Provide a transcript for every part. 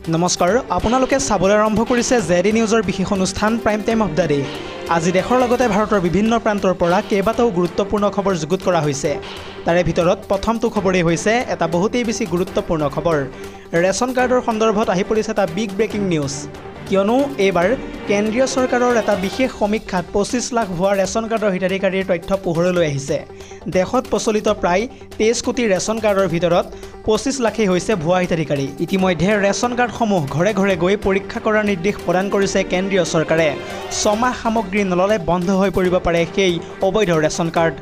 নমস্কাৰ আপোনালোকে চাবলৈ আৰম্ভ কৰিছে জেডি নিউজৰ বিশেষ অনুষ্ঠান prime time of the day. আজি দেশৰ লগতে ভাৰতৰ বিভিন্ন প্ৰান্তৰ পৰা কেইবাটাও গুৰুত্বপূৰ্ণ খবৰ যুগুত কৰা হৈছে। তাৰে ভিতৰত প্ৰথমটো খবৰেই হৈছে এটা বহুতেই বেছি গুৰুত্বপূৰ্ণ খবৰ। ৰেচন কাৰ্ডৰ সন্দৰ্ভত আহি পৰিছে এটা বিগ ব্ৰেকিং নিউজ। কিয়নো এইবাৰ কেন্দ্ৰীয় চৰকাৰৰ এটা বিশেষ সমীক্ষাত 25 লাখ ভুৱা ৰেচন কাৰ্ডৰ হিতাধিকাৰীৰ তথ্য পোহৰলৈ আহিছে। দেশত প্ৰচলিত প্ৰায় 23 কোটি ৰেচন কাৰ্ডৰ ভিতৰত 25 লাখেই হৈছে ভুৱা হিতাধিকাৰী। ইতিমধ্যে ৰেচন কাৰ্ডসমূহ ঘৰে ঘৰে গৈ পৰীক্ষা কৰাৰ নিৰ্দেশ প্ৰদান কৰিছে কেন্দ্ৰীয় চৰকাৰে। 6 মাহ সামগ্ৰী নললে বন্ধ হৈ পৰিব পাৰে সেই অবৈধ ৰেচন কাৰ্ড।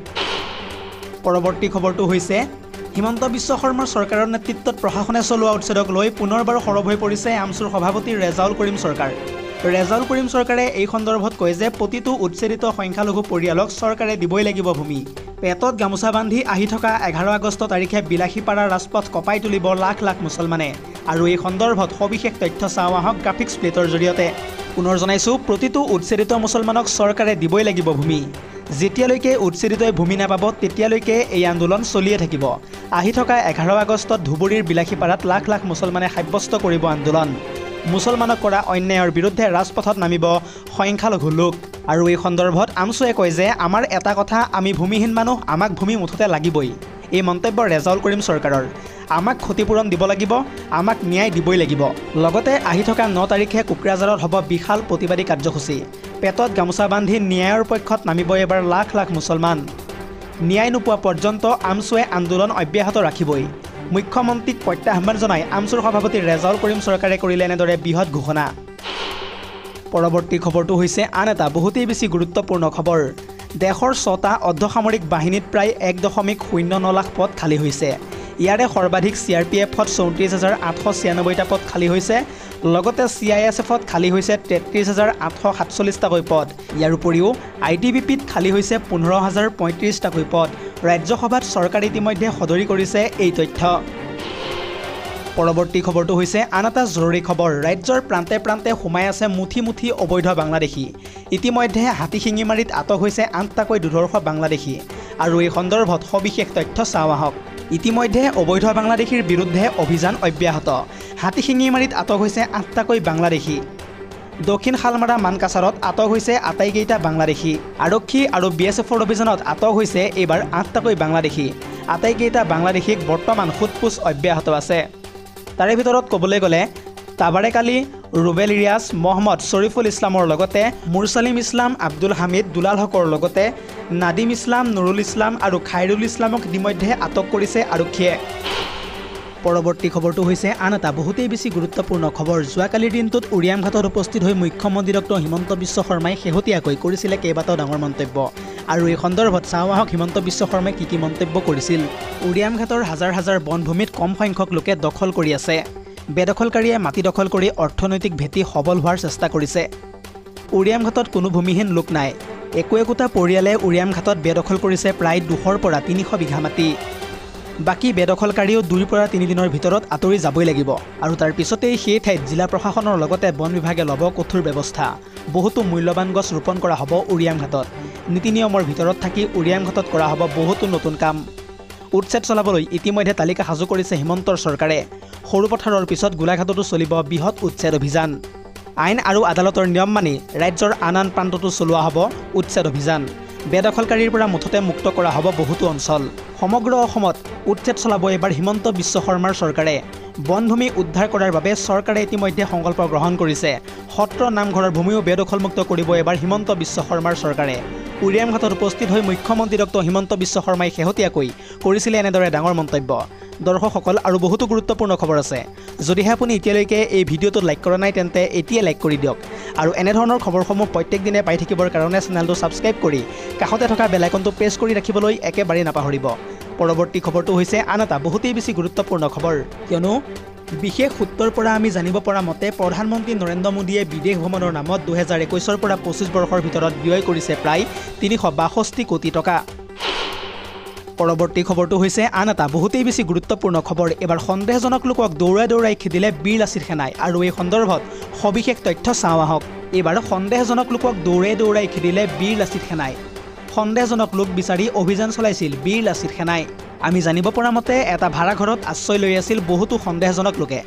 পৰৱৰ্তী খবৰটো হৈছে হিমন্ত বিশ্ব শৰ্মাৰ চৰকাৰৰ নেতৃত্বত প্ৰশাসনে চলোৱা উচ্ছেদক লৈ পুনৰবাৰ সৰব হৈ পৰিছে আমছুৰ সভাপতি ৰেজাউল কৰিম চৰকাৰ। ৰেজাউল কৰিম চৰকাৰে এই সন্দৰ্ভত কয় যে প্ৰতিটো উচ্ছেদিত সংখ্যালঘু পৰিয়ালক চৰকাৰে দিবই লাগিব ভূমি। পেটত গামোচা বান্ধি আহি থকা 11 আগষ্ট তাৰিখে বিলাসীপাৰা ৰাজপথ কঁপাই তুলিব লাখ লাখ মুছলমানে। আৰু এই সন্দৰ্ভত সবিশেষ তথ্য চাওঁ আহক গ্ৰাফিক্স প্লেটৰ জৰিয়তে। পুনৰ জনাইছোঁ, প্ৰতিটো উচ্ছেদিত মুছলমানক চৰকাৰে দিবই লাগিব ভূমি। যেতিয়ালৈকে উচ্ছেদিতই ভূমি নাপাব তেতিয়ালৈকে এই আন্দোলন চলিয়ে থাকিব। আহি থকা 11 আগষ্টত ধুবুৰীৰ বিলাসীপাৰাত লাখ লাখ মুছলমানে সাব্যস্ত কৰিব আন্দোলন। মুছলমানক কৰা অন্যায়ৰ বিৰুদ্ধে ৰাজপথত নামিব সংখ্যালঘু লোক। আৰু এই সন্দৰ্ভত আমছুৱে কয় যে আমাৰ এটা কথা, আমি ভূমিহীন মানুহ, আমাক ভূমি মুঠতে লাগিবই। এই মন্তব্য ৰেজাউল কৰিম চৰকাৰৰ। আমাক ক্ষতিপূৰণ দিব লাগিব, আমাক ন্যায় দিবই লাগিব। লগতে আহি থকা 9 তাৰিখে কোকৰাঝাৰত হ'ব বিশাল প্ৰতিবাদী কাৰ্যসূচী। পেটত গামোচা বান্ধি ন্যায়ৰ পক্ষত নামিব এবাৰ লাখ লাখ মুছলমান। ন্যায় নোপোৱা পৰ্যন্ত আমছুৱে আন্দোলন অব্যাহত ৰাখিবই। মুখ্যমন্ত্ৰীক প্ৰত্যাহ্বান জনাই আমছুৰ সভাপতি ৰেজাউল কৰিম চৰকাৰে কৰিলে এনেদৰে বৃহৎ ঘোষণা। পৰৱৰ্তী খবৰটো হৈছে আন এটা বহুতেই বেছি গুৰুত্বপূৰ্ণ খবৰ। দেশৰ 6টা অৰ্ধসামৰিক বাহিনীত প্ৰায় 1.09 লাখ পদ খালী হৈছে। ইয়াৰে সৰ্বাধিক CRPFত 34,896টা পদ খালী হৈছে। লগতে CISFত খালী হৈছে 33,847টাকৈ পদ। ইয়াৰ উপৰিও ITBPত খালী হৈছে 15,035টাকৈ পদ। ৰাজ্যসভাত চৰকাৰে ইতিমধ্যে সদৰি কৰিছে এই তথ্য। পৰৱৰ্তী খবৰটো হৈছে আন এটা জৰুৰী খবৰ। ৰাজ্যৰ প্ৰান্তে প্ৰান্তে সোমাই আছে মুঠি মুঠি অবৈধ বাংলাদেশী। ইতিমধ্যে হাতীশিঙিমাৰীত আটক হৈছে 8টাকৈ দুৰ্ধৰ্ষ বাংলাদেশী। আৰু এই সন্দৰ্ভত সবিশেষ তথ্য চাওঁ আহক। ইতিমধ্যে অবৈধ বাংলাদেশীৰ বিৰুদ্ধে অভিযান অব্যাহত। হাতীশিঙিমাৰীত আটক হৈছে 8টাকৈ বাংলাদেশী। দক্ষিণ শালমাৰা মানকাছাৰত আটক হৈছে আটাইকেইটা বাংলাদেশী। আৰক্ষী আৰু BSFৰ অভিযানত আটক হৈছে এইবাৰ 8টাকৈ বাংলাদেশী। আটাইকেইটা বাংলাদেশীক বৰ্তমান সোধপোছ অব্যাহত আছে। তাৰে ভিতৰত ক'বলৈ গ'লে তাবাৰেক আলী, ৰুবেল ইলিয়াছ, মহম্মদ শ্বৰিফুল ইছলামৰ লগতে মুৰছালিম ইছলাম, আব্দুল হামিদ, দুলাল হকৰ লগতে নাদিম ইছলাম, নুৰুল ইছলাম আৰু খাইৰুল ইছলামক ইতিমধ্যে আটক কৰিছে আৰক্ষীয়ে। পৰৱৰ্তী খবৰটো হৈছে আন এটা বহুতেই বেছি গুৰুত্বপূৰ্ণ খবৰ। যোৱাকালিৰ দিনটোত উৰিয়ামঘাটত উপস্থিত হৈ মুখ্যমন্ত্ৰী ডক্টৰ হিমন্ত বিশ্ব শৰ্মাই শেহতীয়াকৈ কৰিছিলে কেইবাটাও ডাঙৰ মন্তব্য। আৰু এই সন্দৰ্ভত চাওঁ আহক হিমন্ত বিশ্ব শৰ্মাই কি মন্তব্য কৰিছিল। উৰিয়ামঘাটৰ হাজাৰ হাজাৰ বনভূমিত কম সংখ্যক লোকে দখল কৰি আছে। বেদখলকাৰীয়ে মাটি দখল কৰি অৰ্থনৈতিক ভেটি সবল হোৱাৰ চেষ্টা কৰিছে। উৰিয়ামঘাটত কোনো ভূমিহীন লোক নাই। একোটা পৰিয়ালে উৰিয়ামঘাটত বেদখল কৰিছে প্ৰায় 200ৰ পৰা 300 বিঘা মাটি। বাকী বেদখলকাৰীও 2 পৰা 3 দিনৰ ভিতৰত আঁতৰি যাবই লাগিব। আৰু তাৰ পিছতেই সেই ঠাইত জিলা প্ৰশাসনৰ লগতে বন বিভাগে ল'ব কঠোৰ ব্যৱস্থা। বহুতো মূল্যৱান গছ ৰোপণ কৰা হ'ব উৰিয়ামঘাটত। নীতি নিয়মৰ ভিতৰত থাকি উৰিয়ামঘাটত কৰা হ'ব বহুতো নতুন কাম। উচ্ছেদ চলাবলৈ ইতিমধ্যে তালিকা সাজু কৰিছে হিমন্তৰ চৰকাৰে। সৰু পথাৰৰ পিছত গোলাঘাটতো চলিব বৃহৎ উচ্ছেদ অভিযান। আইন আৰু আদালতৰ নিয়ম মানি ৰাজ্যৰ আন আন প্ৰান্ততো চলোৱা হ'ব উচ্ছেদ অভিযান। বেদখলকাৰীৰ পৰা মুঠতে মুক্ত কৰা হ'ব বহুতো অঞ্চল। সমগ্ৰ অসমত উচ্ছেদ চলাব এবাৰ হিমন্ত বিশ্ব শৰ্মাৰ চৰকাৰে। বনভূমি উদ্ধাৰ কৰাৰ বাবে চৰকাৰে ইতিমধ্যে সংকল্প গ্ৰহণ কৰিছে। সত্ৰ নামঘৰৰ ভূমিও বেদখলমুক্ত কৰিব এবাৰ হিমন্ত বিশ্ব শৰ্মাৰ চৰকাৰে। উৰিয়ামঘাটত উপস্থিত হৈ মুখ্যমন্ত্ৰী ডক্টৰ হিমন্ত বিশ্ব শৰ্মাই শেহতীয়াকৈ কৰিছিলে এনেদৰে ডাঙৰ মন্তব্য। দৰ্শকসকল, আৰু বহুতো গুৰুত্বপূৰ্ণ খবৰ আছে। যদিহে আপুনি এতিয়ালৈকে এই ভিডিঅ'টো লাইক কৰা নাই তেন্তে এতিয়াই লাইক কৰি দিয়ক। আৰু এনেধৰণৰ খবৰসমূহ প্ৰত্যেক দিনে পাই থাকিবৰ কাৰণে চেনেলটো ছাবস্ক্ৰাইব কৰি কাষতে থকা বেল আইকনটো প্ৰেছ কৰি ৰাখিবলৈ একেবাৰেই নাপাহৰিব। পৰৱৰ্তী খবৰটো হৈছে আন এটা বহুতেই বেছি গুৰুত্বপূৰ্ণ খবৰ। কিয়নো বিশেষ সূত্ৰৰ পৰা আমি জানিব পৰা মতে প্ৰধানমন্ত্ৰী নৰেন্দ্ৰ মোদীয়ে বিদেশ ভ্ৰমণৰ নামত 2021 পৰা 25 বৰ্ষৰ ভিতৰত ব্যয় কৰিছে প্ৰায় 362 কোটি টকা। পৰৱৰ্তী খবৰটো হৈছে আন এটা বহুতেই বেছি গুৰুত্বপূৰ্ণ খবৰ। এবাৰ সন্দেহজনক লোকক দৌৰাই দৌৰাই খেদিলে বীৰ লাচিত সেনাই। আৰু এই সন্দৰ্ভত সবিশেষ তথ্য চাওঁ আহক। এইবাৰ সন্দেহজনক লোকক দৌৰাই দৌৰাই খেদিলে বীৰ লাচিত সেনাই। সন্দেহজনক লোক বিচাৰি অভিযান চলাইছিল বীৰ লাচিত সেনাই। আমি জানিব পৰা মতে এটা ভাড়া ঘৰত আশ্ৰয় লৈ আছিল বহুতো সন্দেহজনক লোকে।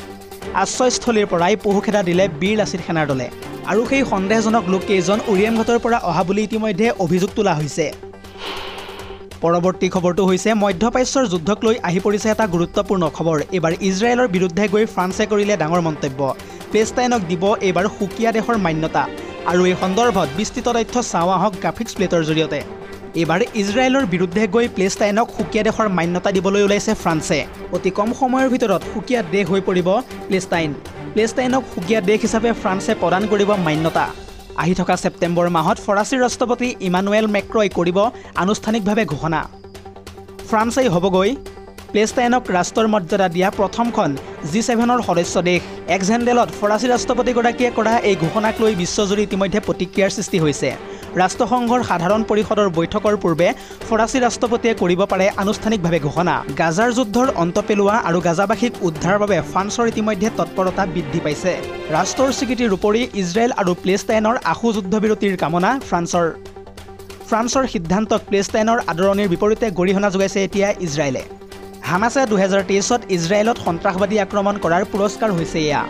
আশ্ৰয়স্থলীৰ পৰাই পহুখেদা দিলে বীৰ লাচিত সেনাৰ দলে আৰু সেই সন্দেহজনক লোককেইজন উৰিয়ামঘাটৰ পৰা অহা বুলি ইতিমধ্যে অভিযোগ তোলা হৈছে। পৰৱৰ্তী খবৰটো হৈছে মধ্যপ্ৰাচ্যৰ যুদ্ধক লৈ আহি পৰিছে এটা গুৰুত্বপূৰ্ণ খবৰ। এইবাৰ ইজৰাইলৰ বিৰুদ্ধে গৈ ফ্ৰান্সে কৰিলে ডাঙৰ মন্তব্য। পেলেষ্টাইনক দিব এইবাৰ সুকীয়া দেশৰ মান্যতা আৰু এই সন্দৰ্ভত বিস্তৃত তথ্য চাওঁ আহক গ্ৰাফিক্স প্লেটৰ জৰিয়তে। এইবাৰ ইজৰাইলৰ বিৰুদ্ধে গৈ পেলেষ্টাইনক সুকীয়া দেশৰ মান্যতা দিবলৈ ওলাইছে ফ্ৰান্সে। অতি কম সময়ৰ ভিতৰত সুকীয়া দেশ হৈ পৰিব পেলেষ্টাইনক সুকীয়া দেশ হিচাপে ফ্ৰান্সে প্ৰদান কৰিব মান্যতা। আহি থকা ছেপ্টেম্বৰ মাহত ফৰাচী ৰাষ্ট্ৰপতি ইমানুৱেল মেক্ৰই কৰিব আনুষ্ঠানিকভাৱে ঘোষণা। ফ্ৰান্সেই হ'বগৈ পেলেষ্টাইনক ৰাষ্ট্ৰৰ মৰ্যাদা দিয়া প্ৰথমখন G7ৰ সদস্য দেশ। এক্স হেণ্ডেলত ফৰাচী ৰাষ্ট্ৰপতিগৰাকীয়ে কৰা এই ঘোষণাক লৈ বিশ্বজুৰি ইতিমধ্যে প্ৰতিক্ৰিয়াৰ সৃষ্টি হৈছে। ৰাষ্ট্ৰসংঘৰ সাধাৰণ পৰিষদৰ বৈঠকৰ পূৰ্বে ফৰাচী ৰাষ্ট্ৰপতিয়ে কৰিব পাৰে আনুষ্ঠানিকভাৱে ঘোষণা। গাজাৰ যুদ্ধৰ অন্ত পেলোৱা আৰু গাজাবাসীক উদ্ধাৰৰ বাবে ফ্ৰান্সৰ ইতিমধ্যে তৎপৰতা বৃদ্ধি পাইছে। ৰাষ্ট্ৰৰ স্বীকৃতিৰ উপৰি ইজৰাইল আৰু পেলেষ্টাইনৰ আশু যুদ্ধবিৰতিৰ কামনা ফ্ৰান্সৰ সিদ্ধান্তক পেলেষ্টাইনৰ আদৰণিৰ বিপৰীতে গৰিহণা যোগাইছে এতিয়া ইজৰাইলে। হামাছে 2023ত ইজৰাইলত সন্ত্ৰাসবাদী আক্ৰমণ কৰাৰ পুৰস্কাৰ হৈছে এয়া।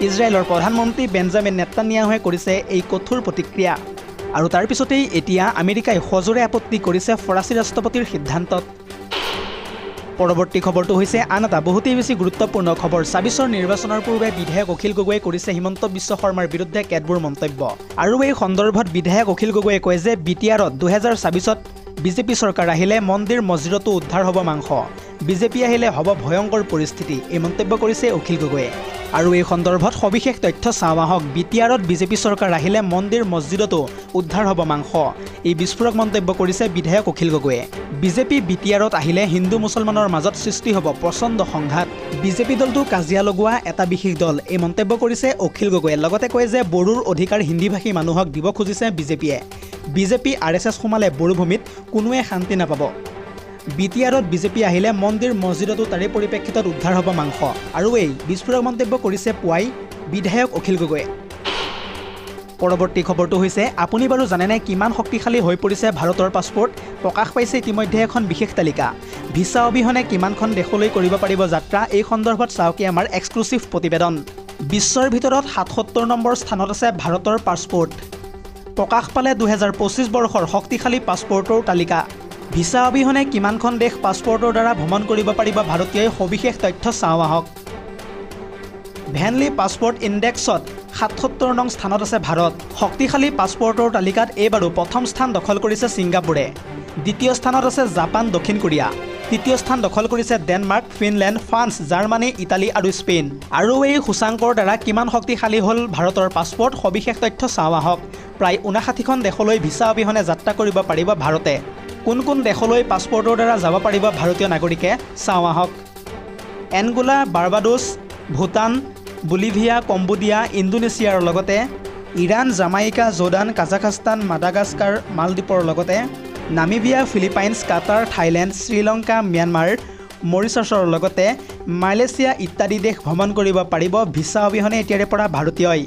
ইজৰাইলৰ প্ৰধানমন্ত্ৰী বেঞ্জামিন নেতান্যাহুৱে কৰিছে এই কঠোৰ প্ৰতিক্ৰিয়া আৰু তাৰ পিছতেই এতিয়া আমেৰিকাই সজোৰে আপত্তি কৰিছে ফৰাচী ৰাষ্ট্ৰপতিৰ সিদ্ধান্তত। পৰৱৰ্তী খবৰটো হৈছে আন এটা বহুতেই বেছি গুৰুত্বপূৰ্ণ খবৰ। ২৬ৰ নিৰ্বাচনৰ পূৰ্বে বিধায়ক অখিল গগৈয়ে কৰিছে হিমন্ত বিশ্ব শৰ্মাৰ বিৰুদ্ধে কেতবোৰ মন্তব্য আৰু এই সন্দৰ্ভত বিধায়ক অখিল গগৈয়ে কয় যে BTRত 2024ত বিজেপি চৰকাৰ আহিলে মন্দিৰ মছজিদতো উদ্ধাৰ হ'ব মাংস, বিজেপি আহিলে হ'ব ভয়ংকৰ পৰিস্থিতি। এই মন্তব্য কৰিছে অখিল গগৈয়ে আৰু এই সন্দৰ্ভত সবিশেষ তথ্য চাওঁ আহক। BTRত বিজেপি চৰকাৰ আহিলে মন্দিৰ মছজিদতো উদ্ধাৰ হ'ব মাংস, এই বিস্ফোৰক মন্তব্য কৰিছে বিধায়ক অখিল গগৈয়ে। বিজেপি BTRত আহিলে হিন্দু মুছলমানৰ মাজত সৃষ্টি হ'ব প্ৰচণ্ড সংঘাত। বিজেপি দলটো কাজিয়া লগোৱা এটা বিশেষ দল, এই মন্তব্য কৰিছে অখিল গগৈয়ে। লগতে কয় যে বড়োৰ অধিকাৰ হিন্দীভাষী মানুহক দিব খুজিছে বিজেপিয়ে। বিজেপি RSS সোমালে বড়োভূমিত কোনোৱে শান্তি নাপাব। BTRত বিজেপি আহিলে মন্দিৰ মছজিদতো তাৰে পৰিপ্ৰেক্ষিতত উদ্ধাৰ হ'ব মাংস আৰু এই বিস্ফোৰক মন্তব্য কৰিছে পুৱাই বিধায়ক অখিল গগৈয়ে। পৰৱৰ্তী খবৰটো হৈছে আপুনি বাৰু জানেনে কিমান শক্তিশালী হৈ পৰিছে ভাৰতৰ পাছপোৰ্ট? প্ৰকাশ পাইছে ইতিমধ্যে এখন বিশেষ তালিকা। ভিছা অবিহনে কিমানখন দেশলৈ কৰিব পাৰিব যাত্ৰা, এই সন্দৰ্ভত চাওকে আমাৰ এক্সক্লুচিভ প্ৰতিবেদন। বিশ্বৰ ভিতৰত 77 নম্বৰ স্থানত আছে ভাৰতৰ পাছপোৰ্ট। প্ৰকাশ পালে 2025 বৰ্ষৰ শক্তিশালী পাছপোৰ্টৰ তালিকা। ভিছা অবিহনে কিমানখন দেশ পাছপোৰ্টৰ দ্বাৰা ভ্ৰমণ কৰিব পাৰিব ভাৰতীয়ই, সবিশেষ তথ্য চাওঁ আহক। ভেনলি পাছপোৰ্ট ইণ্ডেক্সত 77 নং স্থানত আছে ভাৰত। শক্তিশালী পাছপোৰ্টৰ তালিকাত এইবাৰো প্ৰথম স্থান দখল কৰিছে ছিংগাপুৰে। দ্বিতীয় স্থানত আছে জাপান, দক্ষিণ কোৰিয়া। তৃতীয় স্থান দখল কৰিছে Denmark, Finland, France, Germany, Italy আৰু স্পেইন। আৰু এই সূচাংকৰ দ্বাৰা কিমান শক্তিশালী হ'ল ভাৰতৰ পাছপোৰ্ট, সবিশেষ তথ্য চাওঁ আহক। প্ৰায় 59খন দেশলৈ ভিছা অবিহনে যাত্ৰা কৰিব পাৰিব ভাৰতে। কোন কোন দেশলৈ পাছপোৰ্টৰ দ্বাৰা যাব পাৰিব ভাৰতীয় নাগৰিকে চাওঁ আহক। Angola, Barbados, Bhutan, Bolivia, Cambodia, ইণ্ডোনেছিয়াৰ লগতে Iran, Jamaica, Jordan, Kazakhstan, Madagascar, মালদ্বীপৰ লগতে নামিবিয়া, ফিলিপাইনছ, কাটাৰ, থাইলেণ্ড, শ্ৰীলংকা, ম্যানমাৰ, মৰিচাছৰ লগতে মালয়েছিয়া ইত্যাদি দেশ ভ্ৰমণ কৰিব পাৰিব ভিছা অবিহনে এতিয়াৰে পৰা ভাৰতীয়ই।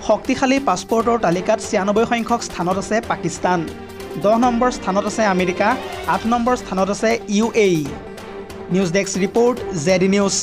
শক্তিশালী পাছপোৰ্টৰ তালিকাত 96 সংখ্যক স্থানত আছে পাকিস্তান, 10 নম্বৰ স্থানত আছে আমেৰিকা, 8 নম্বৰ স্থানত আছে UAE। News desk report, ZD news.